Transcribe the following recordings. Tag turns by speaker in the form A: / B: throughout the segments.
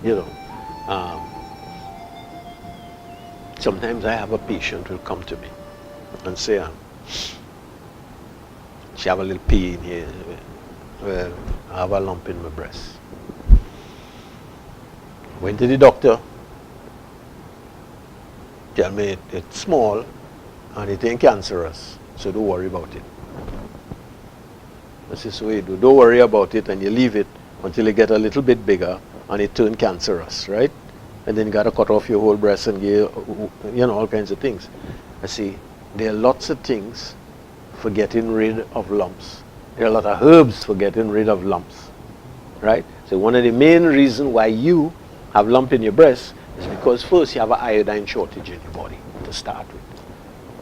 A: You know, sometimes I have a patient who will come to me and say, she have a little pain here. Well, I have a lump in my breast. Went to the doctor. Tell me it's small and it ain't cancerous, so don't worry about it. This is the way you do. Don't worry about it, and you leave it until it get a little bit bigger and it turn cancerous, right? And then you got to cut off your whole breast and give, all kinds of things. I see, there are lots of things for getting rid of lumps. There are a lot of herbs for getting rid of lumps, right? So one of the main reasons why you have lump in your breast is because first you have an iodine shortage in your body to start with.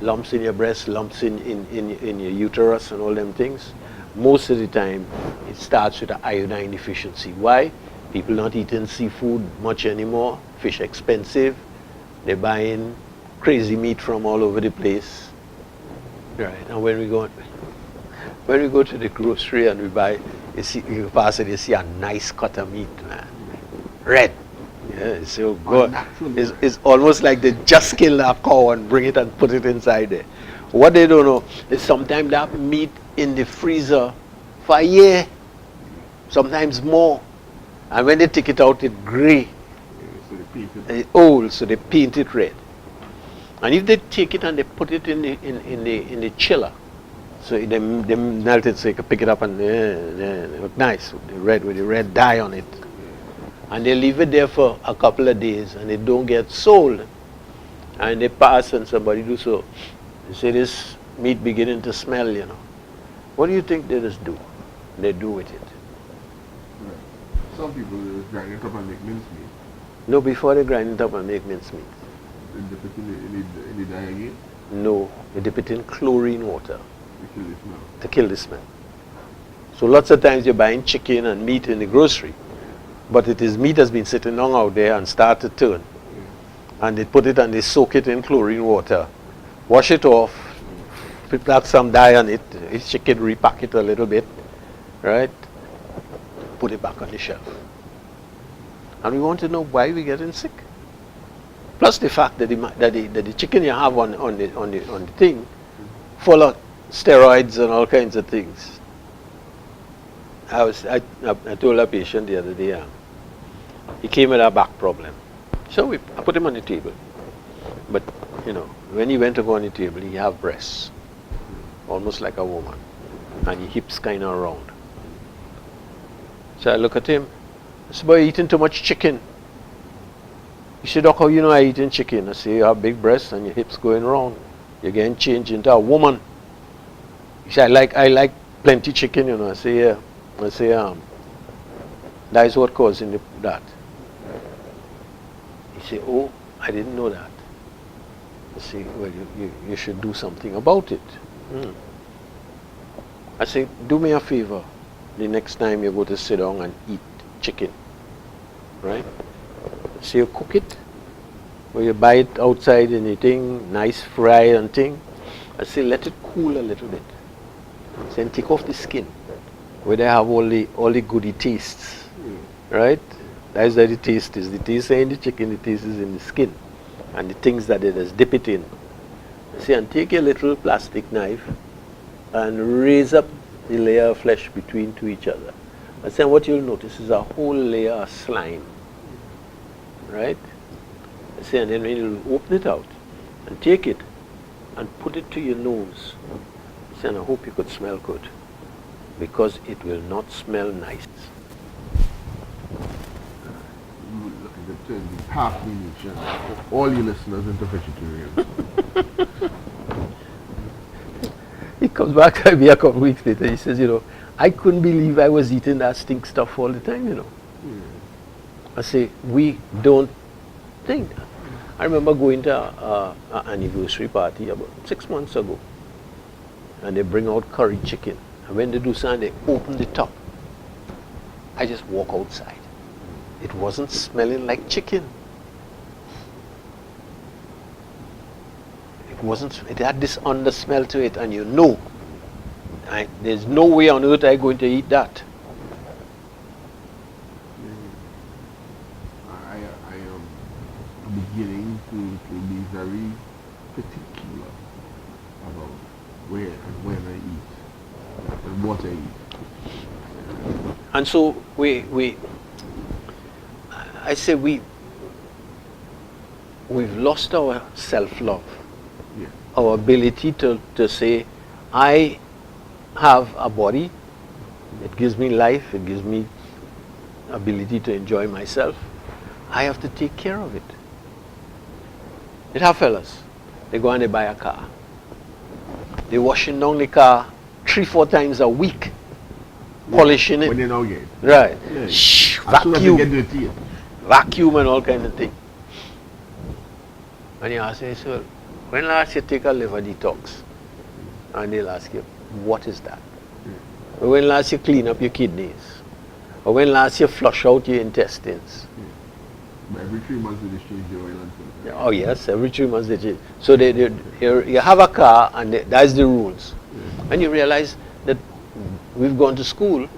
A: Lumps in your breast, lumps in your uterus and all them things. Most of the time it starts with an iodine deficiency. Why? People not eating seafood much anymore. Fish expensive. They're buying crazy meat from all over the place. Right. And when we go to the grocery and we buy, you pass it, you see a nice cut of meat, man. Red. Yeah, it's so good. It's almost like they just kill a cow and bring it and put it inside there. What they don't know is sometimes that meat in the freezer for a year, sometimes more. And when they take it out, it's gray. It's old, so they paint it red. And if they take it and they put it in the chiller, so they melt it so you can pick it up and it look nice with the red dye on it. And they leave it there for a couple of days and it don't get sold. And they pass and somebody do so. They say this meat beginning to smell, What do you think they just do? They do with it.
B: Right. Some people just grind it up and make mincemeat.
A: No, before they grind it up and make mincemeat.
B: They dip it in the dye again?
A: No, they dip it in chlorine water.
B: To kill the smell.
A: To kill the smell. So lots of times you're buying chicken and meat in the grocery, but meat has been sitting long out there and start to turn. Yeah. And they put it and they soak it in chlorine water, wash it off, put back some dye on it, each chicken repack it a little bit, right? Put it back on the shelf. And we want to know why we're getting sick. Plus the fact that the chicken you have on the thing full of steroids and all kinds of things. I told a patient the other day, he came with a back problem. So I put him on the table. But, when he went to go on the table, he have breasts, almost like a woman, and his hips kind of round. So I look at him. This boy eating too much chicken. He said, Doc, how you know I eating chicken? I say, you have big breasts and your hips going round. You're getting changed into a woman. He said, I like plenty chicken, I say, yeah. I say, that is what causing that. He said, oh, I didn't know that. I say, well, you should do something about it. I say, do me a favor. The next time you go to sit down and eat chicken, right? So you cook it, or you buy it outside and anything, nice fry and thing. I say, let it cool a little bit. Then take off the skin, where they have all the goody tastes, right? That's where the taste is. The taste is in the chicken, the taste is in the skin, and the things that they just dip it in. I say, and take a little plastic knife and raise up the layer of flesh between to each other. I say, what you'll notice is a whole layer of slime, right? I say, and then when you open it out and take it and put it to your nose, I say, and I hope you could smell good, because it will not smell nice.
B: Looking to turn the half nation of all your listeners into vegetarians.
A: He comes back to me a couple of weeks later. He says, I couldn't believe I was eating that stink stuff all the time, I say, we don't think that. I remember going to an anniversary party about 6 months ago, and they bring out curry chicken. And when they do something, they open the top. I just walk outside. It wasn't smelling like chicken. It had this under smell to it, and there's no way on earth I'm going to eat that.
B: beginning to be very particular about where and when I eat and what I eat.
A: And so I say we've lost our self-love,
B: Yeah.
A: our ability to say, I have a body, it gives me life, it gives me ability to enjoy myself. I have to take care of it. It have fellas, they go and they buy a car. They washing down the car 3-4 times a week, polishing it.
B: When you know get.
A: Right.
B: Yeah.
A: Shh,
B: As soon as you get
A: vacuum,
B: dirty, yeah.
A: vacuum and all kind of thing. And you ask, so when last you take a liver detox? And they'll ask you, what is that? Or when last you clean up your kidneys? Or when last you flush out your intestines?
B: But every 3 months they just change the oil and filter.
A: Oh yes, every 3 months they change. So you have a car and that's the rules. And you realize that we've gone to school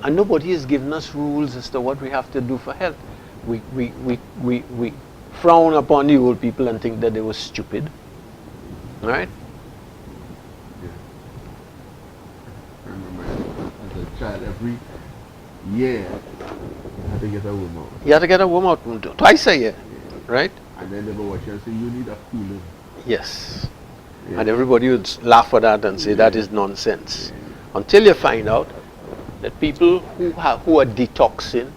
A: and nobody has given us rules as to what we have to do for health. We frown upon the old people and think that they were stupid. Right?
B: I remember as a child, every year you had to get a worm out.
A: You have to get a worm out twice a year. Right?
B: And then they would watch you and say, you need a coolant.
A: Yes.
B: Yeah.
A: And everybody would laugh at that and say that is nonsense. Until you find out that people who are detoxing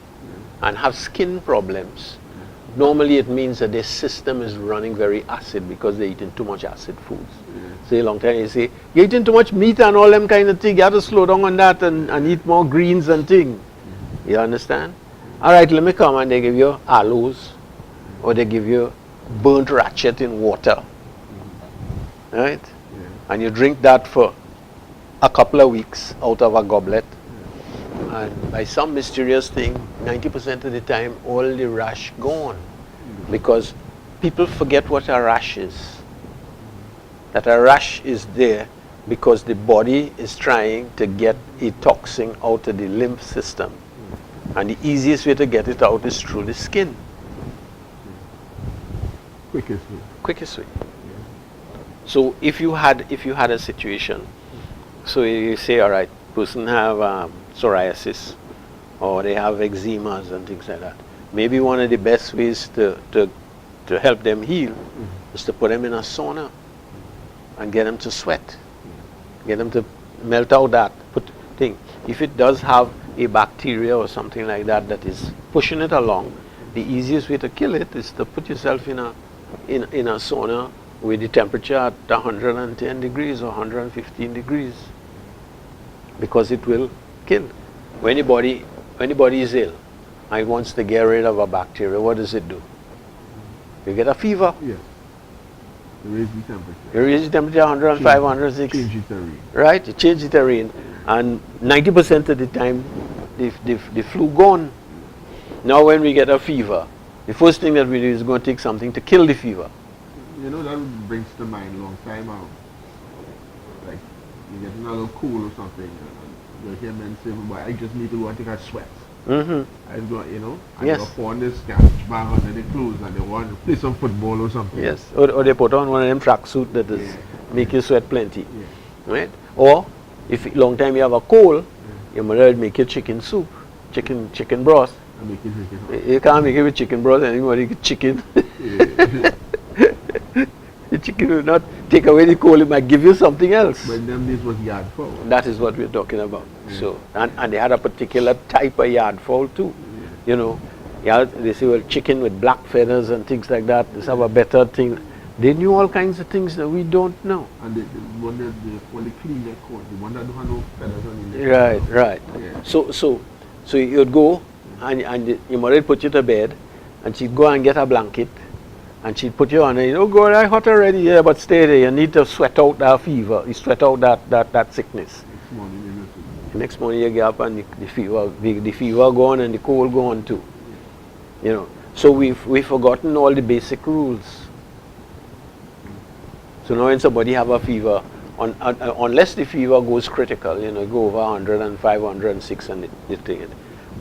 A: and have skin problems, normally it means that their system is running very acid because they're eating too much acid foods. Say a long time you say, you're eating too much meat and all them kind of thing, you have to slow down on that and eat more greens and thing. You understand? Alright, let me come and they give you aloes or they give you burnt ratchet in water. Right? And you drink that for a couple of weeks out of a goblet. And by some mysterious thing, 90% of the time, all the rash gone. Because people forget what a rash is. That a rash is there because the body is trying to get a toxin out of the lymph system. And the easiest way to get it out is through the skin.
B: Quickest way.
A: Quickest way. So if you had a situation, so you say, all right, person have psoriasis, or they have eczemas and things like that. Maybe one of the best ways to help them heal is to put them in a sauna and get them to sweat, get them to melt out that thing. If it does have a bacteria or something like that that is pushing it along, the easiest way to kill it is to put yourself in a sauna with the temperature at 110 degrees or 115 degrees, because it will kill. When the body is ill and it wants to get rid of a bacteria, what does it do? You get a fever.
B: Yes. You raise the temperature.
A: You raise the temperature 105, 106.
B: Change the terrain.
A: Right? You change the terrain, and 90% of the time the flu gone. Now when we get a fever, the first thing that we do is going to take something to kill the fever.
B: You know, that brings to mind a long time out. Like, you get a little cool or something, and you hear men say, well, I just need to go and take a sweat. I go, you know, and
A: Yes.
B: you go on this garbage bag under the clothes and they want to play some football or something.
A: Yes. Or they put on one of them tracksuit that is make you sweat plenty.
B: Yeah.
A: Right? Or if long time you have a cold, your mother will make you chicken soup, chicken broth.
B: And make it drink it.
A: You can't make it with chicken broth anymore. You get chicken.
B: Yeah.
A: The chicken will not take away the cold, it might give you something else.
B: But them days was yard fowl.
A: That is what we're talking about. So, and they had a particular type of yard fowl too. You know, they say, well, chicken with black feathers and things like that, this have a better thing. They knew all kinds of things that we don't know.
B: And the one that when they clean their coat, the one that don't have no feathers on it.
A: Right.
B: Yeah.
A: So you'd go and your mother would put you to bed and she'd go and get a blanket and she'd put you on and oh God, I'm hot already, yeah, but stay there, you need to sweat out that fever, you sweat out that sickness.
B: Next morning, they listen.
A: The next morning you get up and the fever gone and the cold gone too. You know. So we've forgotten all the basic rules. So now when somebody have a fever, unless the fever goes critical, you know, go over 105, 106 and they take it,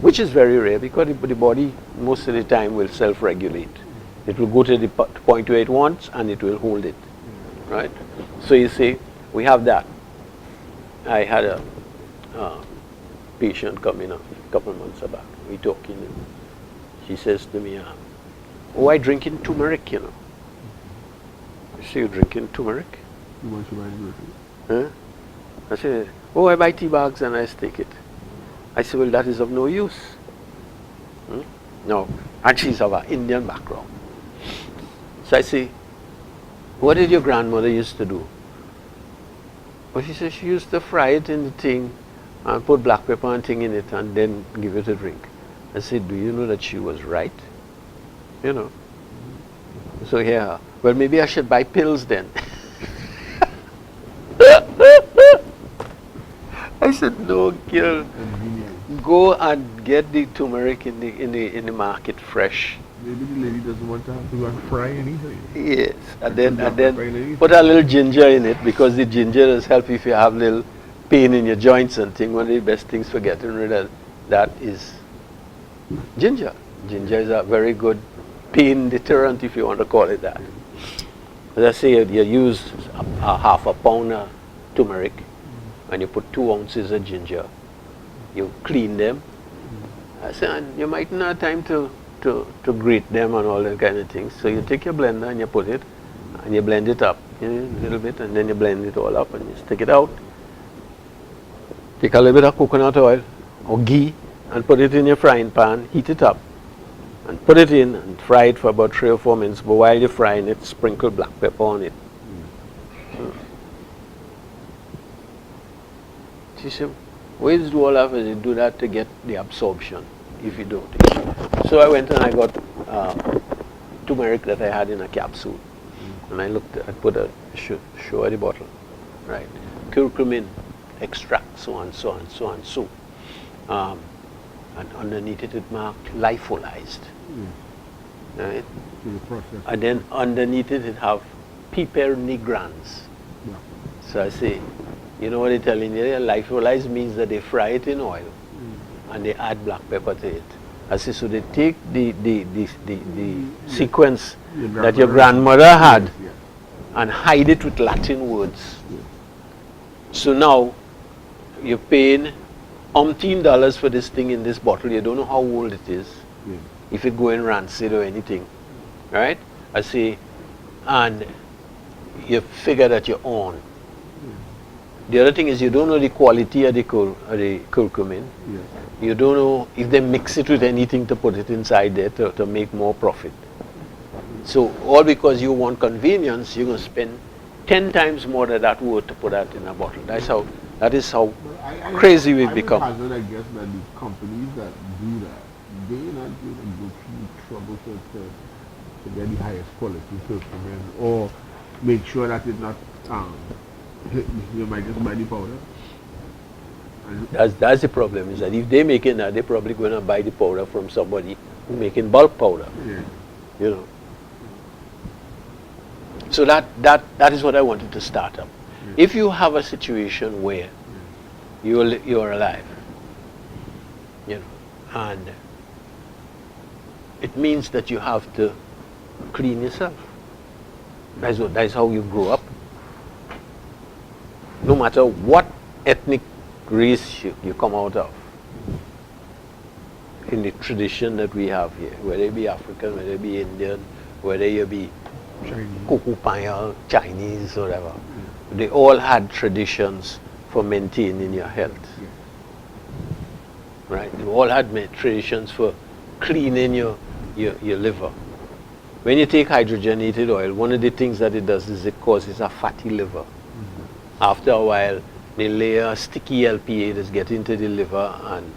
A: which is very rare because the body most of the time will self-regulate. It will go to the point where it wants, and it will hold it, right? So you see, we have that. I had a patient come in a couple of months back. We talking, and she says to me, "Oh, I drinking turmeric, you know." I say, "You drinking turmeric?"
B: You want to buy it?
A: Huh? I said, "Oh, I buy tea bags and I stick it." I said, "Well, that is of no use." No, and she's of an Indian background. So I say, "What did your grandmother used to do?" Well, she said she used to fry it in the thing and put black pepper and thing in it and then give it a drink. I said, "Do you know that she was right?" You know. So yeah, well, maybe I should buy pills then. I said, "No, girl, go and get the turmeric in the market fresh."
B: Maybe the lady doesn't want to have to go and fry anything.
A: Yes, and then put a little ginger in it, because the ginger does help if you have little pain in your joints and thing. One of the best things for getting rid of that is ginger. Ginger is a very good pain deterrent, if you want to call it that. As I say, you use a half a pound of turmeric, and you put 2 ounces of ginger. You clean them. I say, and you might not have time to grate them and all that kind of things. So you take your blender and you put it, and you blend it up, you know, a little bit, and then you blend it all up and you stick it out. Take a little bit of coconut oil or ghee and put it in your frying pan, heat it up, and put it in and fry it for about 3 or 4 minutes. But while you're frying it, sprinkle black pepper on it. She said, "Ways do all of it, do that to get the absorption if you don't." So I went and I got turmeric that I had in a capsule. And I put a show at the bottle, right? Curcumin extract, so on, so on, so on, so. And underneath it, it marked lyophilized, right? And then underneath it, it have piper nigrans.
B: Yeah.
A: So I say, you know what they're telling you? Lyophilized means that they fry it in oil and they add black pepper to it. I say, so they take the sequence that your grandmother had and hide it with Latin words. So now you're paying $10 for this thing in this bottle. You don't know how old it is, if it going rancid or anything, right? I say, and you figure that you're on. The other thing is you don't know the quality of the curcumin. You don't know if they mix it with anything to put it inside there to make more profit. So all because you want convenience, you're going to spend 10 times more than that worth to put that in a bottle. That is how crazy we've become.
B: I guess that the companies that do that, they're not going to go through trouble to get the highest quality curcumin, or make sure that it's not, you might just buy the powder.
A: That's the problem, is that if they make it now, they're probably going to buy the powder from somebody who making bulk powder. You know. So that is what I wanted to start up. If you have a situation where you're alive, you know, and it means that you have to clean yourself. That's how you grow up. No matter what ethnic race you come out of, in the tradition that we have here, whether it be African, whether it be Indian, whether you be Kukupaya, Chinese, whatever, they all had traditions for maintaining your health. Right? They all had traditions for cleaning your liver. When you take hydrogenated oil, one of the things that it does is it causes a fatty liver. After a while, they layer a sticky LPA that's get into the liver and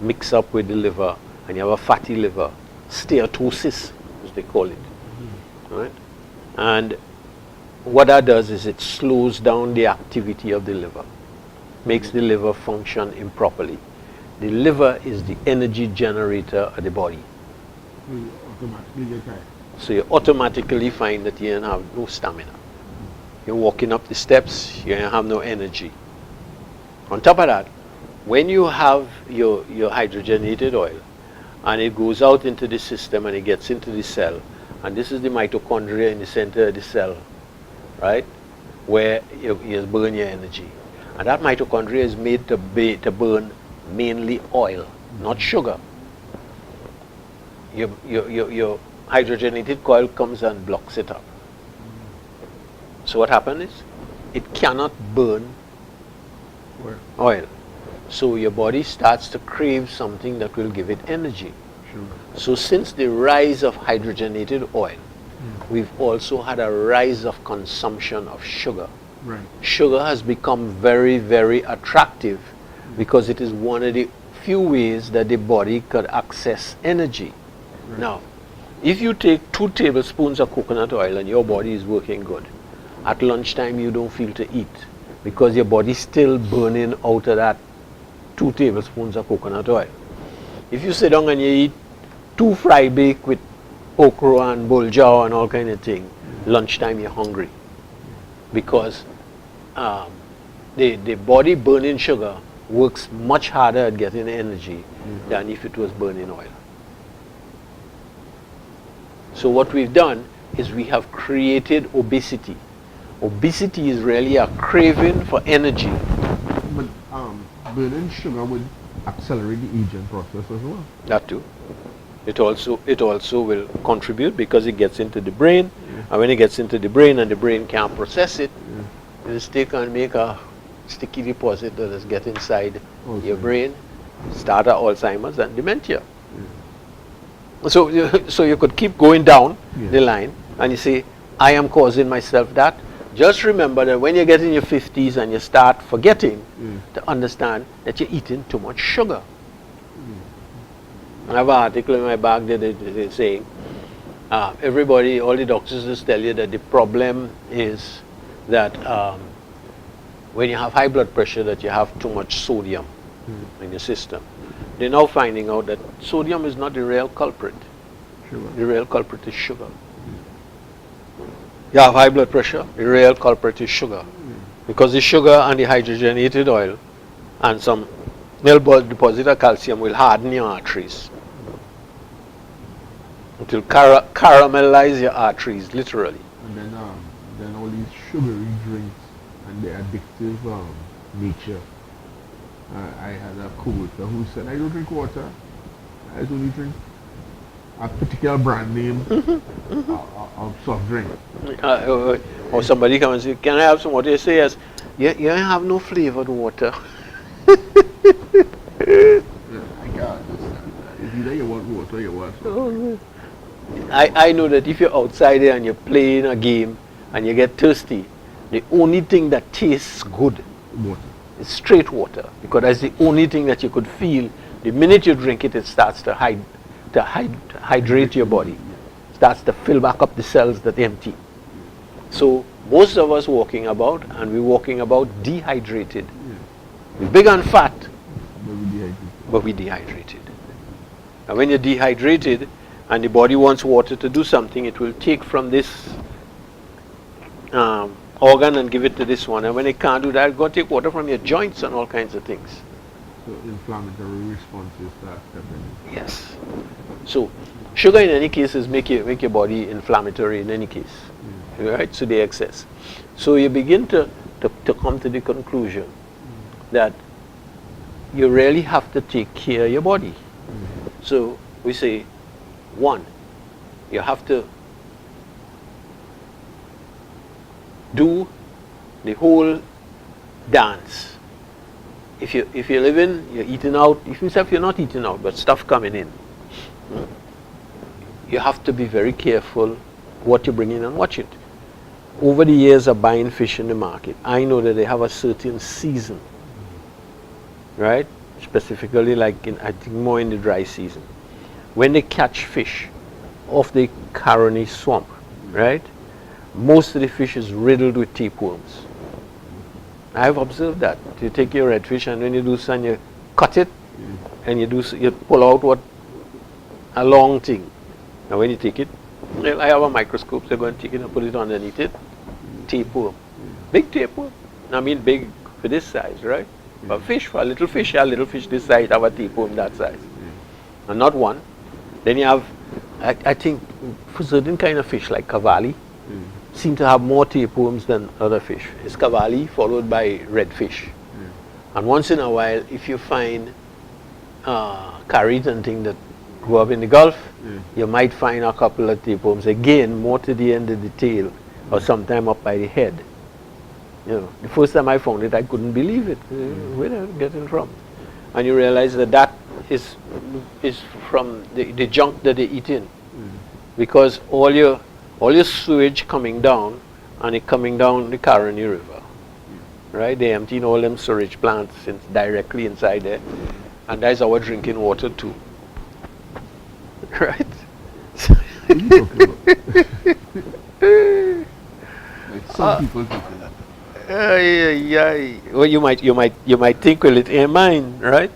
A: mix up with the liver, and you have a fatty liver, steatosis, as they call it. Right? And what that does is it slows down the activity of the liver, makes the liver function improperly. The liver is the energy generator of the body. So you automatically find that you don't have no stamina. You're walking up the steps, you don't have no energy. On top of that, when you have your hydrogenated oil and it goes out into the system and it gets into the cell and this is the mitochondria in the center of the cell, right, where you burn your energy. And that mitochondria is made to burn mainly oil, not sugar. Your hydrogenated coil comes and blocks it up. So what happens is, it cannot burn oil. So your body starts to crave something that will give it energy. So since the rise of hydrogenated oil, we've also had a rise of consumption of sugar.
B: Right.
A: Sugar has become very, very attractive because it is one of the few ways that the body could access energy.
B: Right.
A: Now, if you take 2 tablespoons of coconut oil and your body is working good, at lunchtime you don't feel to eat because your body's still burning out of that 2 tablespoons of coconut oil. If you sit down and you eat 2 fry bake with okra and bulgur and all kind of thing, lunchtime you're hungry because the body burning sugar works much harder at getting energy than if it was burning oil. So what we've done is we have created obesity. Obesity is really a craving for energy.
B: But burning sugar would accelerate the aging process as well.
A: That too. It also will contribute because it gets into the brain, and when it gets into the brain and the brain can't process it, it'll stick and make a sticky deposit that is get inside your brain, start Alzheimer's and dementia. So you could keep going down the line and you say, I am causing myself that. Just remember that when you get in your 50s and you start forgetting to understand that you're eating too much sugar. I have an article in my bag that is saying, everybody, all the doctors just tell you that the problem is that when you have high blood pressure that you have too much sodium in your system. They're now finding out that sodium is not the real culprit. The real culprit is sugar. You have high blood pressure, the real culprit is sugar. Because the sugar and the hydrogenated oil and some little deposit of calcium will harden your arteries. It will caramelize your arteries, literally.
B: And then all these sugary drinks and the addictive nature. I had a co-worker who said, I don't drink water. I only drink a particular brand name of soft drink.
A: Or somebody comes and says, can I have some water? You say yes. You have no flavored water.
B: I can't understand that. It's either you want water or you want something.
A: I know that if you're outside there and you're playing a game and you get thirsty, the only thing that tastes good is straight water, because that's the only thing that you could feel. The minute you drink it, it starts to hydrate your body, starts to fill back up the cells that empty. So most of us walking about, and we're walking about dehydrated. We're big and fat, but we're dehydrated. And when you're dehydrated and the body wants water to do something, it will take from this organ and give it to this one. And when it can't do that, it's going to take water from your joints and all kinds of things.
B: So inflammatory responses start happening.
A: Yes. So sugar in any case is make your body inflammatory in any case. Right? So the excess. So you begin to come to the conclusion that you really have to take care of your body. So we say, 1, you have to do the whole dance. If you're living, you're eating out, even if you're not eating out, but stuff coming in, you have to be very careful what you bring in and watch it. Over the years of buying fish in the market, I know that they have a certain season, right? Specifically like I think more in the dry season. When they catch fish off the Caroni swamp, right? Most of the fish is riddled with tapeworms. I've observed that. You take your redfish and when you do so and you cut it and you pull out a long thing. Now when you take it, I have a microscope, so you're going to take it and put it underneath it. Tapeworm. Big tapeworm. I mean big for this size, right? But for a little fish this size have a tapeworm that size. And not one. Then you have I think for certain kind of fish like cavalli seem to have more tapeworms than other fish. It's cavalli followed by redfish. And once in a while, if you find carries and things that grow up in the Gulf, you might find a couple of tapeworms, again, more to the end of the tail or sometime up by the head. You know, the first time I found it, I couldn't believe it. Where did I get it from? And you realize that that is from the junk that they eat in. Because all your sewage coming down, and it coming down the Caroni River. Right? They emptying all them storage plants directly inside there. And that's our drinking water too. Right?
B: Like some people think that.
A: Well, you might think, well, it ain't mine, right?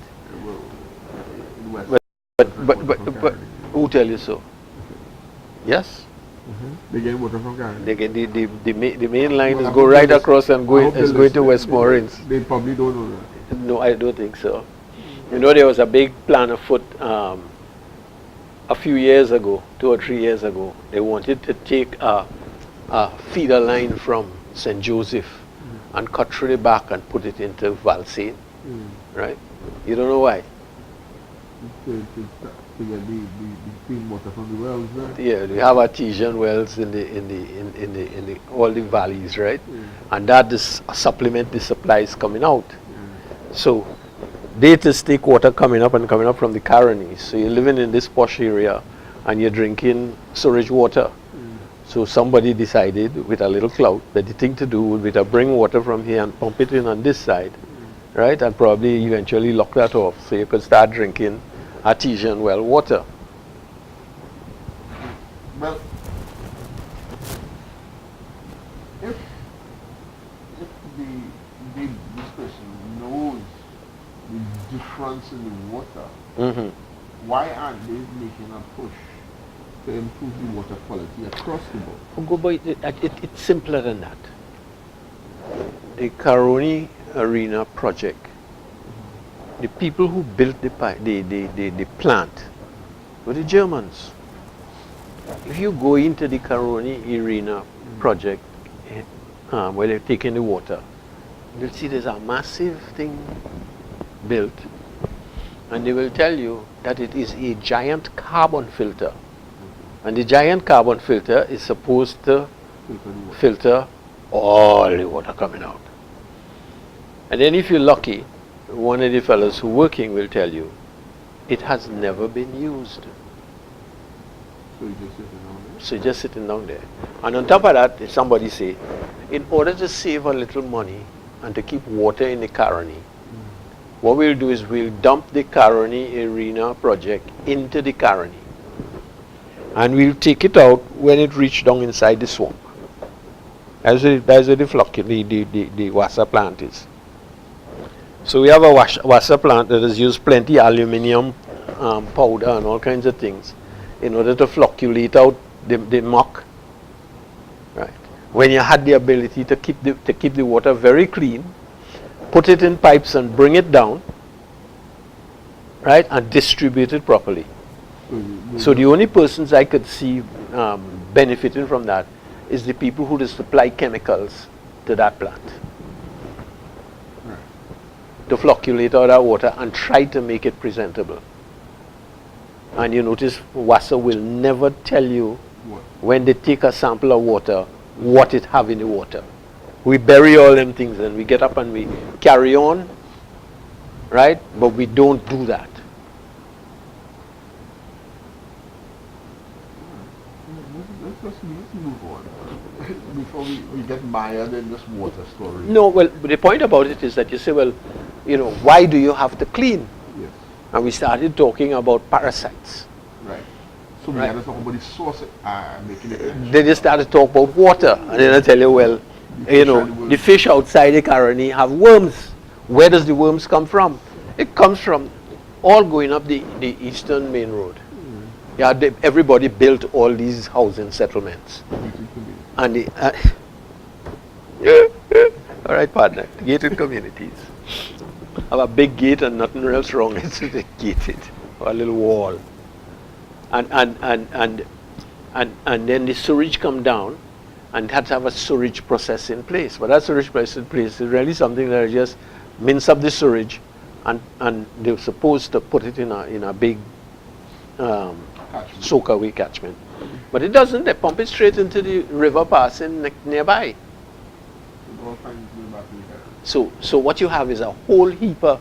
A: But who tell you so? Yes.
B: They get water from Canada.
A: They get the main line is go right across and going to Westmoreland.
B: They probably don't know that.
A: No, I don't think so. You know, there was a big plan afoot a few years ago, 2 or 3 years ago. They wanted to take a feeder line from St. Joseph and cut through the back and put it into Valsayn, right? You don't know why?
B: To get the clean water from the wells there.
A: Yeah, we have artesian wells in the all the valleys, right? And that is supplement the supplies coming out. So they just take water coming up from the Caroni. So you're living in this posh area and you're drinking sewage water. So somebody decided with a little clout that the thing to do would be to bring water from here and pump it in on this side, right? And probably eventually lock that off so you could start drinking artesian well water.
B: Well, if this person knows the difference in the water, why aren't they making a push to improve the water quality across the board?
A: Oh, go boy, it's simpler than that. The Caroni Arena project, the people who built the plant were the Germans. If you go into the Caroni Arena project, where they're taking the water, you'll see there's a massive thing built, and they will tell you that it is a giant carbon filter. And the giant carbon filter is supposed to filter all the water coming out. And then if you're lucky, one of the fellows who are working will tell you, it has never been used. So it's just sitting down there. And on top of that, if somebody say, in order to save a little money and to keep water in the Caroni, what we'll do is we'll dump the Caroni Arena project into the Caroni. And we'll take it out when it reaches down inside the swamp. That's where the water plant is. So we have a water plant that has used plenty aluminium powder and all kinds of things in order to flocculate out the muck. Right. When you had the ability to keep the water very clean, put it in pipes and bring it down, right, and distribute it properly. So the only persons I could see benefiting from that is the people who supply chemicals to that plant. To flocculate out that water and try to make it presentable. And you notice WASA will never tell you when they take a sample of water what it have in the water. We bury all them things and we get up and we carry on, right? But we don't do that.
B: Let's move on before we get mired in this water story.
A: No, well, the point about it is that you say, well, you know, why do you have to clean?
B: Yes.
A: And we started talking about parasites.
B: Right. So we had to talk about the source making it.
A: They just started to talk about water, and then I tell you, well, you know, the fish outside the Caroni have worms. Where does the worms come from? It comes from all going up the eastern main road. Yeah, everybody built all these housing settlements. And all right, partner, gated communities. Have a big gate and nothing else wrong. It's gated, or a little wall. And then the sewage come down, and had to have a sewage process in place. But that sewage process in place is really something that just mince up the sewage, and they're supposed to put it in a big soak away catchment. But it doesn't. They pump it straight into the river passing nearby. So what you have is a whole heap of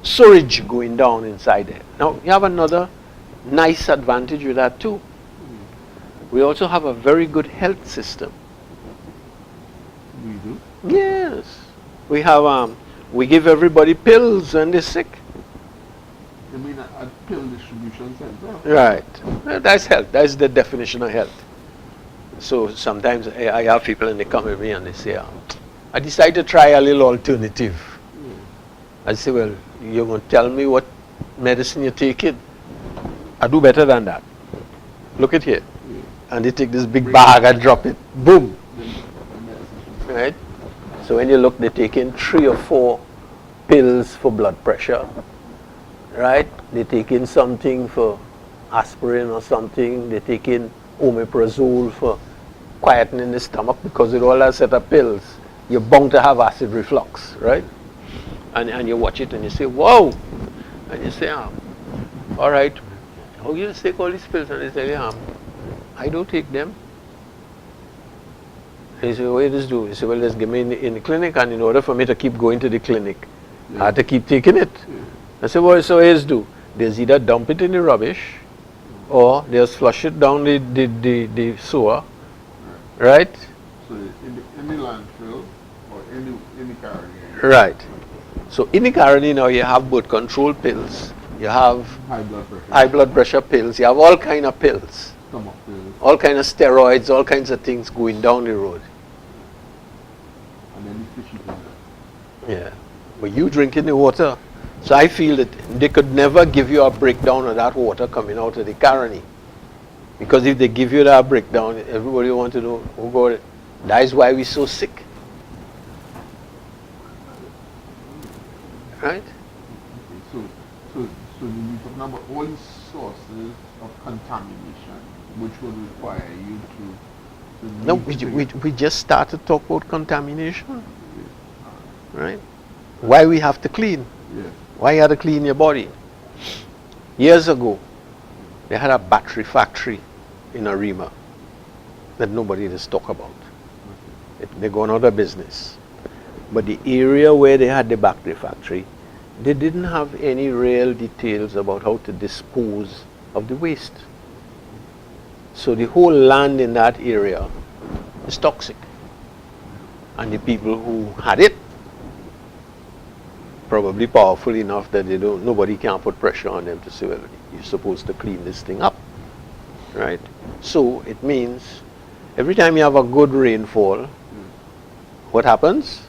A: sewage going down inside there. Now you have another nice advantage with that too. We also have a very good health system.
B: We do?
A: Yes. We have we give everybody pills when they're sick.
B: You mean a pill distribution center?
A: Right. That's health. That's the definition of health. So sometimes I have people and they come with me and they say, I decided to try a little alternative. I say, well, you're going to tell me what medicine you're taking? I do better than that. Look at here. And they take this big bag and drop it. Boom. Right? So when you look, they're taking 3 or 4 pills for blood pressure. Right? They're taking something for aspirin or something. They're taking omeprazole for quietening the stomach, because with all that set of pills, you're bound to have acid reflux, right? And you watch it and you say, whoa! And you say, all right, how you just take all these pills? And they tell you, I don't take them. And you say, what do you just do? You say, well, just give me in the clinic, and in order for me to keep going to the clinic, I had to keep taking it. I say, well, so here's do. There's either dump it in the rubbish, or they'll flush it down the sewer, right?
B: So in the landfill or in the carrier.
A: Right. So in the carrier now you have both control pills, you have high blood pressure pills, you have all kind of pills, all kind of steroids, all kinds of things going down the road.
B: And then the fishy thing.
A: Yeah. But you drinking the water. So I feel that they could never give you a breakdown of that water coming out of the carony. Because if they give you that breakdown, everybody want to know who got it. That is why we're so sick. Right?
B: So we're talking about all the sources of contamination which would require you to
A: no, we just started to talk about contamination. Right? Why we have to clean.
B: Yeah.
A: Why you have to clean your body. Years ago, they had a battery factory in Arima that nobody just talk about. They're going out of business. But the area where they had the battery factory, they didn't have any real details about how to dispose of the waste. So the whole land in that area is toxic. And the people who had it, probably powerful enough that nobody can put pressure on them to say, well, you're supposed to clean this thing up. Right? So it means every time you have a good rainfall, what happens?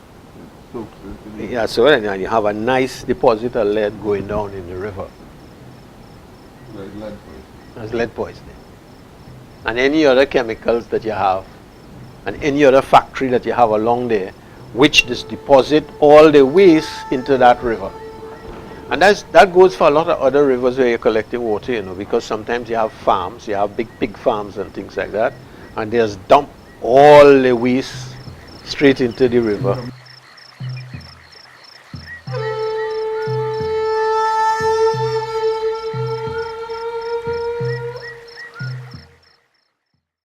A: Yeah, so and you have a nice deposit of lead going down in the river.
B: Like lead poisoning.
A: That's lead poisoning. And any other chemicals that you have, and any other factory that you have along there, which just deposit all the waste into that river. And that goes for a lot of other rivers where you're collecting water, you know, because sometimes you have farms, you have big pig farms and things like that, and they just dump all the waste straight into the river.